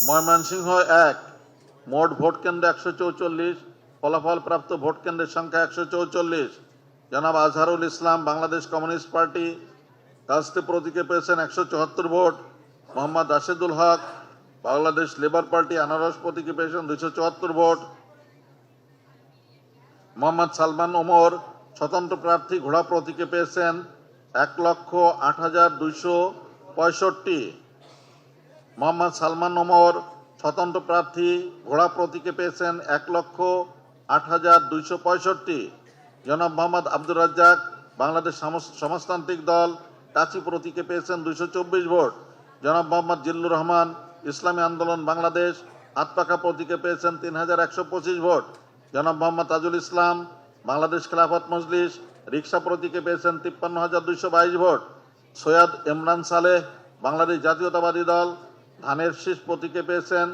ময়মনসিংহ ১, মোট ভোট কেন্দ্র ১৪৪, ফলাফল প্রাপ্ত ভোট কেন্দ্রের সংখ্যা ১৪৪। জনাব আজহারুল ইসলাম, বাংলাদেশ কমিউনিস্ট পার্টি, কাস্তে প্রতীকে পেয়েছেন ১৭৪ ভোট। মোহাম্মদ রাশেদুল হক, বাংলাদেশ লেবার পার্টি, আনারস প্রতীকে পেয়েছেন ২৭৪ ভোট। মোহাম্মদ সালমান ওমর, স্বতন্ত্র প্রার্থী, ঘোড়া প্রতীকে পেয়েছেন ১,০৮,২৬৫। মোহাম্মদ সালমান ওমর, স্বতন্ত্র প্রার্থী, ঘোড়া প্রতীকে পেয়েছেন ১,০৮,২৬৫। জনাব মোহাম্মদ আব্দুর রাজ্জাক, বাংলাদেশ সমাজতান্ত্রিক দল, কাচি প্রতীকে পেয়েছেন ২২৪ ভোট। জনাব মোহাম্মদ জিল্লুর রহমান, ইসলামী আন্দোলন বাংলাদেশ, হাতপাখা প্রতীকে পেয়েছেন ৩,১২৫ ভোট। জনাব মোহাম্মদ তাজুল ইসলাম, বাংলাদেশ খেলাফত মজলিস, রিকশা প্রতীকে পেয়েছেন ৫৩,২২২ ভোট। সৈয়দ ইমরান সালেহ, বাংলাদেশ জাতীয়তাবাদী দল, ধানের শীষ প্রতীকে পেয়েছেন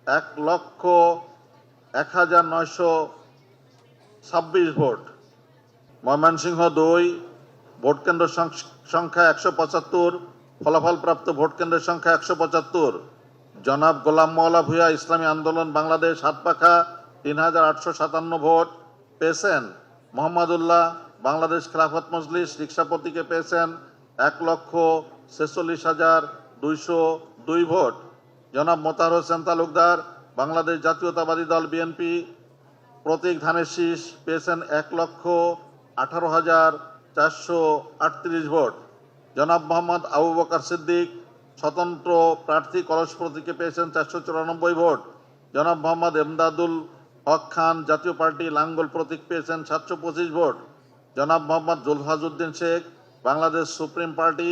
১,০১,৯২৬ ভোট। ময়মনসিংহ ২, ভোট কেন্দ্র সংখ্যা ১৭৫, ফলাফল প্রাপ্ত ভোট কেন্দ্রের সংখ্যা ১৭৫। জনাব গোলাম মওলা ভূঁইয়া, ইসলামী আন্দোলন বাংলাদেশ, হাতপাখা ৩,৮৫৭ ভোট পেয়েছেন। মোহাম্মদুল্লাহ, বাংলাদেশ খেলাফত মজলিস, রিকশা প্রতীকে পেয়েছেন ১,৪৬,২০২ ভোট। জনাব মোতাহার হোসেন তালুকদার, বাংলাদেশ জাতীয়তাবাদী দল বিএনপি, প্রতীক ধানের শীষ, পেয়েছেন ১,১৮,৪৩৮ ভোট। জনাব মোহাম্মদ আবু বকর সিদ্দিক, স্বতন্ত্র প্রার্থী, কলস প্রতীকে পেয়েছেন ৪৯৪ ভোট। জনাব মোহাম্মদ এমদাদুল হক খান, জাতীয় পার্টি, লাঙ্গল প্রতীক পেয়েছেন ৭২৫ ভোট। জনাব মোহাম্মদ জুলহাজউদ্দিন শেখ, বাংলাদেশ সুপ্রিম পার্টি,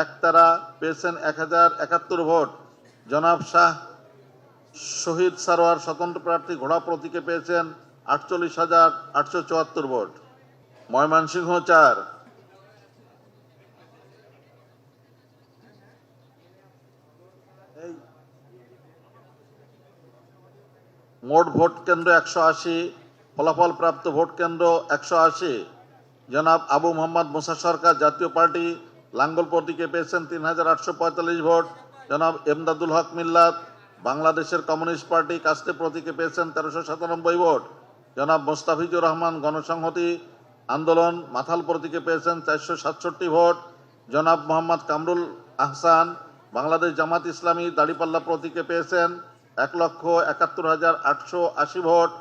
একতারা, পেয়েছেন ১,০৭১ ভোট। জনাব শাহ শহীদ সারোয়ার, স্বতন্ত্র প্রার্থী, ঘোড়া প্রতীকে পেয়েছেন ৪৮,৮৭৪ ভোট। ময়মনসিংহ ৪, মোট ভোট কেন্দ্র ১৮০, ফলাফল প্রাপ্ত ভোট কেন্দ্র ১৮০। জনাব আবু মোহাম্মদ মুসা সরকার, জাতীয় পার্টি, লাঙ্গল প্রতীকে পেয়েছেন ৩,৮৪৫ ভোট। জনাব এমদাদুল হক মিল্লাত, বাংলাদেশের কমিউনিস্ট পার্টি, কাস্তে প্রতীকে পেয়েছেন ১৩৯৭ ভোট। জনাব মোস্তাফিজুর রহমান, গণসংহতি আন্দোলন, মাথাল প্রতীকে পেয়েছেন ৪৬৭ ভোট। জনাব মোহাম্মদ কামরুল আহসান, বাংলাদেশ জামাত ইসলামী, দাড়িপাল্লা প্রতীকে পেয়েছেন ১,৭১,৮৮০ ভোট।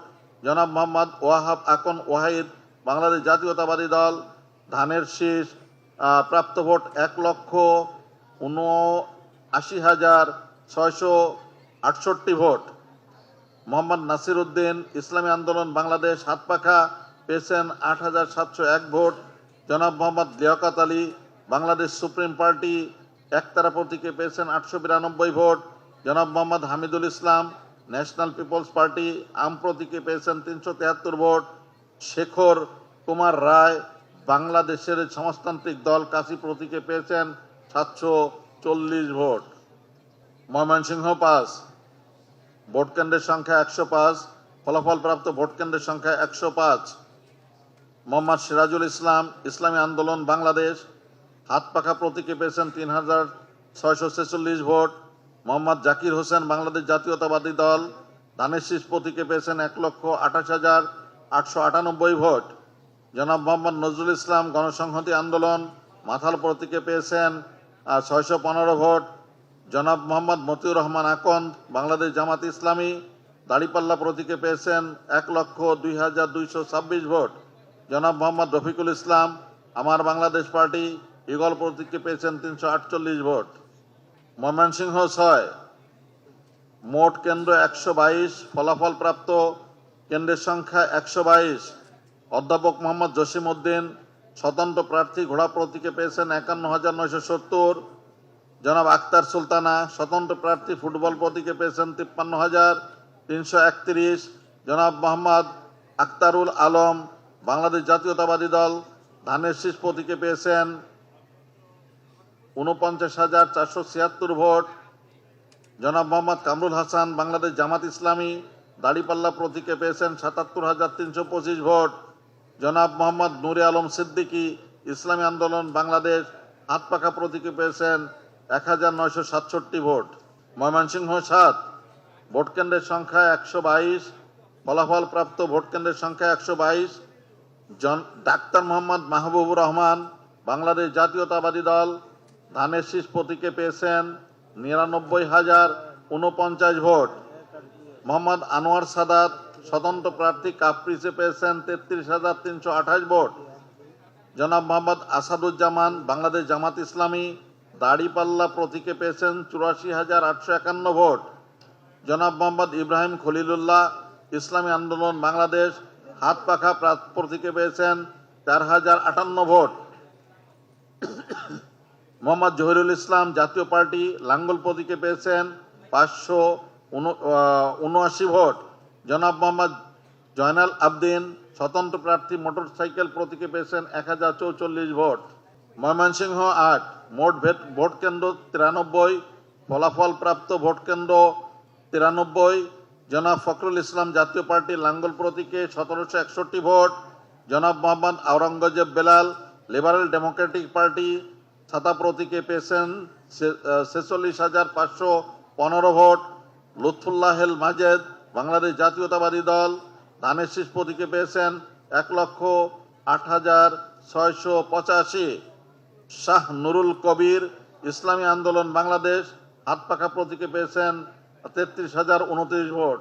জনাব মোহাম্মদ ওয়াহাব আকন ওয়াহিদ, বাংলাদেশ জাতীয়তাবাদী দল, ধানের শীষ, প্রাপ্ত ভোট ১,৭৯,৬৬৮ ভোট। মোহাম্মদ নাসির উদ্দিন, ইসলামী আন্দোলন বাংলাদেশ, হাতপাখা, পেয়েছেন ৮,৭০১ ভোট। জনাব মোহাম্মদ লিয়াকত আলী, বাংলাদেশ সুপ্রিম পার্টি, একতারা প্রতীকে পেয়েছেন ৮৯২ ভোট। জনাব মোহাম্মদ হামিদুল ইসলাম, ন্যাশনাল পিপলস পার্টি, আম প্রতীকে পেয়েছেন ৩৭৩ ভোট। শেখর কুমার রায়, বাংলাদেশের সমাজতান্ত্রিক দল, কাশী প্রতীকে পেয়েছেন ৭৪০ ভোট। ময়মনসিংহ ৫, ভোট কেন্দ্রের সংখ্যা ১০৫, ফলাফল প্রাপ্ত ভোট কেন্দ্রের সংখ্যা ১০৫। মোহাম্মদ সিরাজুল ইসলাম, ইসলামী আন্দোলন বাংলাদেশ, হাতপাখা প্রতীকে পেয়েছেন ৩,৬৪৬ ভোট। মোহাম্মদ জাকির হোসেন, বাংলাদেশ জাতীয়তাবাদী দল, ধানের শীষ প্রতীকে পেয়েছেন ১,২৮,৮৯৮ ভোট। জনাব মোহাম্মদ নজরুল ইসলাম, গণসংহতি আন্দোলন, মাথাল প্রতীকে পেয়েছেন ৬১৫ ভোট। জনাব মোহাম্মদ মতিউর রহমান আকন্দ, বাংলাদেশ জামাত ইসলামী, দাড়িপাল্লা প্রতীকে পেয়েছেন ১,০২,২২৬ ভোট। জনাব মোহাম্মদ রফিকুল ইসলাম, আমার বাংলাদেশ পার্টি, ইগল প্রতীকে পেয়েছেন ৩৪৮ ভোট। ময়মনসিংহ ৬, মোট কেন্দ্র ১২২, ফলাফল প্রাপ্ত কেন্দ্রের সংখ্যা ১২২। অধ্যাপক মোহাম্মদ জসিম উদ্দিন, স্বতন্ত্র প্রার্থী, ঘোড়া প্রতীকে পেয়েছেন ৫১,৯৭০। জনাব আক্তার সুলতানা, স্বতন্ত্র প্রার্থী, ফুটবল প্রতীকে পেয়েছেন ৫৩,৩৩১। জনাব মোহাম্মদ আক্তারুল আলম, বাংলাদেশ জাতীয়তাবাদী দল, ধানের শীষ প্রতীকে পেয়েছেন ৪৯,৪৭৬ ভোট। জনাব মোহাম্মদ কামরুল হাসান, বাংলাদেশ জামাত ইসলামী, দাড়িপাল্লা প্রতীকে পেয়েছেন ৭৭,৩২৫ ভোট। জনাব মোহাম্মদ নুরে আলম সিদ্দিকী, ইসলামী আন্দোলন বাংলাদেশ, হাতপাখা প্রতীকে পেয়েছেন ১,৯৬৭ ভোট। ময়মনসিংহ ৭, ভোট কেন্দ্রের সংখ্যা 122। ফলাফল প্রাপ্ত ভোট কেন্দ্রের সংখ্যা 122। ডাক্তার মোহাম্মদ মাহবুবুর রহমান বাংলাদেশ জাতীয়তাবাদী দল ধানের শীষ প্রতীকে পেয়েছেন 99,049 ভোট। মোহাম্মদ আনোয়ার সাদাত স্বতন্ত্র প্রার্থী কাপ্রিসে পেয়েছেন 33,328 ভোট। জনাব মোহাম্মদ আসাদুজ্জামান বাংলাদেশ জামাত ইসলামী দাড়িপাল্লা প্রতীকে পেয়েছেন 84,851 ভোট। জনাব মোহাম্মদ ইব্রাহিম খলিলুল্লাহ ইসলামী আন্দোলন বাংলাদেশ হাতপাখা প্রতীকে পেয়েছেন 4,058 ভোট। মোহাম্মদ জহিরুল ইসলাম জাতীয় পার্টি লাঙ্গল প্রতীকে পেয়েছেন 579 ভোট। জনাব মোহাম্মদ জয়নাল আবদিন স্বতন্ত্র প্রার্থী মোটরসাইকেল প্রতীকে পেয়েছেন 1044 ভোট। ময়মনসিংহ 8 মোট ভোট কেন্দ্র 93। ফলাফল প্রাপ্ত ভোট কেন্দ্র 93। জনাব ফখরুল ইসলাম জাতীয় পার্টি লাঙ্গল প্রতীকে 1761 ভোট। জনাব Mohammad Aurangzeb Belal liberal Democratic party ছাতা প্রতীকে পেয়েছেন 46,515 ভোট। লুৎফুল্লাহেল মাজেদ বাংলাদেশ জাতীয়তাবাদী দল ধানের শীষ প্রতীকে পেয়েছেন 1,08,685। শাহ নুরুল কবির ইসলামী আন্দোলন বাংলাদেশ হাতপাখা প্রতীকে পেয়েছেন 33,029 ভোট।